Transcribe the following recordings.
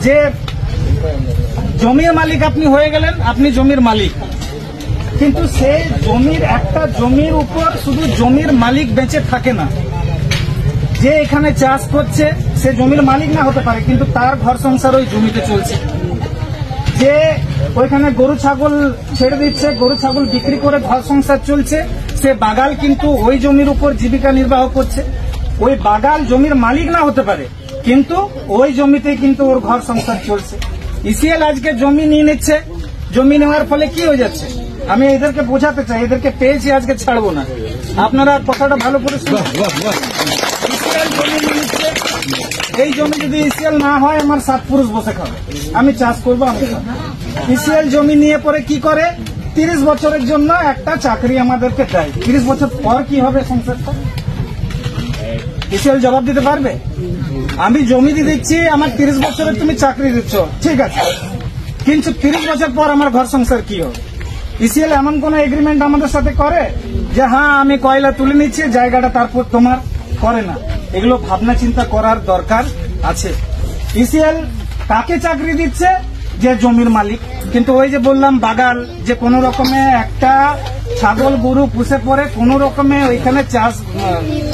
যে জমির মালিক আপনি হয়ে গেলেন, আপনি জমির মালিক, কিন্তু সেই জমির একটা জমির উপর শুধু জমির মালিক বেঁচে থাকে না। যে এখানে চাষ করছে সে জমির মালিক না হতে পারে, কিন্তু তার ঘর সংসার ওই জমিতে চলছে। যে ওইখানে গরু ছাগল ছেড়ে দিচ্ছে, গরু ছাগল বিক্রি করে ঘর সংসার চলছে, সে বাগাল কিন্তু ওই জমির উপর জীবিকা নির্বাহ করছে। ওই বাগাল জমির মালিক না হতে পারে, কিন্তু ওই জমিতে কিন্তু ওর ঘর সংসার চলছে। ইসিএল আজকে জমি নিয়ে নিচ্ছে, জমি নেওয়ার ফলে কি হয়ে যাচ্ছে আমি এদেরকে বোঝাতে চাই, এদেরকে পেয়েছি আজকে ছাড়বো না, আপনারা কথাটা ভালো করে শুনুন। ইসিএল জমি নিয়ে নিচ্ছে, এই জমি যদি ইসিএল না হয় আমার 7 পুরুষ বসে খাবে, আমি চাষ করবো। ইসিএল জমি নিয়ে পরে কি করে 30 বছরের জন্য একটা চাকরি আমাদেরকে দেয়। 30 বছর পর কি হবে সংসারটা, ইসিএল জবাব দিতে পারবে? আমি জমি দিয়ে দিচ্ছি, আমার 30 বছরের তুমি চাকরি দিচ্ছ, ঠিক আছে, কিন্তু 30 বছর পর আমার ঘর সংসার কি হবে? ইসিএল এমন কোন এগ্রিমেন্ট আমাদের সাথে করে যে হ্যাঁ আমি কয়লা তুলে নিচ্ছি, জায়গাটা তারপর তোমার, করে না। এগুলো ভাবনা চিন্তা করার দরকার আছে। ইসিএল কাকে চাকরি দিচ্ছে? যে জমির মালিক। কিন্তু ওই যে বললাম বাগাল, যে কোন রকমে একটা ছাগল গরু পুষে পরে কোন রকমে ওইখানে চাষ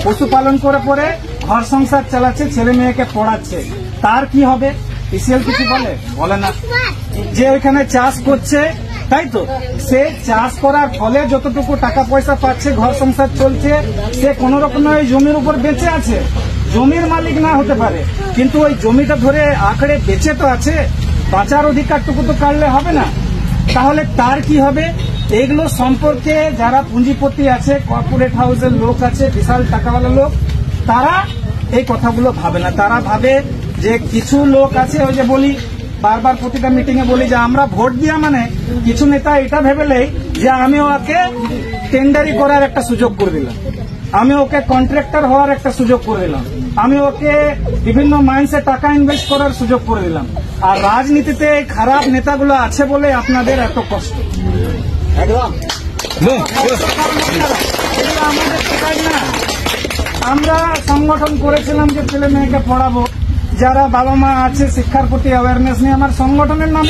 পশুপালন করে পরে ঘর সংসার চালাচ্ছে, ছেলে মেয়েকে পড়াচ্ছে, তার কি হবে? ইসিএল কিছু বলে না। যে ওইখানে চাষ করছে, তাই তো, সে চাষ করার ফলে যতটুকু টাকা পয়সা পাচ্ছে, ঘর সংসার চলছে, সে কোন রকম ওই জমির উপর বেঁচে আছে। জমির মালিক না হতে পারে, কিন্তু ওই জমিটা ধরে আঁকড়ে বেঁচে তো আছে, বাঁচার অধিকারটুকু তো কাটলে হবে না। তাহলে তার কি হবে? এগুলো সম্পর্কে যারা পুঁজিপতি আছে, কর্পোরেট হাউসের লোক আছে, বিশাল টাকাওয়ালা লোক, তারা এই কথাগুলো ভাবে না। তারা ভাবে যে কিছু লোক আছে, ওই যে বলি বারবার প্রতিটা মিটিং এ বলি যে আমরা ভোট দিয়া মানে কিছু নেতা এটা ভেবেলেই যে আমি ওকে টেন্ডারি করার একটা সুযোগ করে দিলাম, আমি ওকে কন্ট্রাক্টর হওয়ার একটা সুযোগ করে দিলাম, আমি ওকে বিভিন্ন মাইন্সে টাকা ইনভেস্ট করার সুযোগ করে দিলাম। আর রাজনীতিতে খারাপ নেতাগুলো আছে বলে আপনাদের এত কষ্ট। একদম আমাদের শেখায় না। আমরা সংগঠন করেছিলাম যে ছেলে মেয়েকে পড়াবো, যারা বাবা মা আছে শিক্ষার প্রতি অ্যাওয়ারনেস নিয়ে, আমার সংগঠনের নাম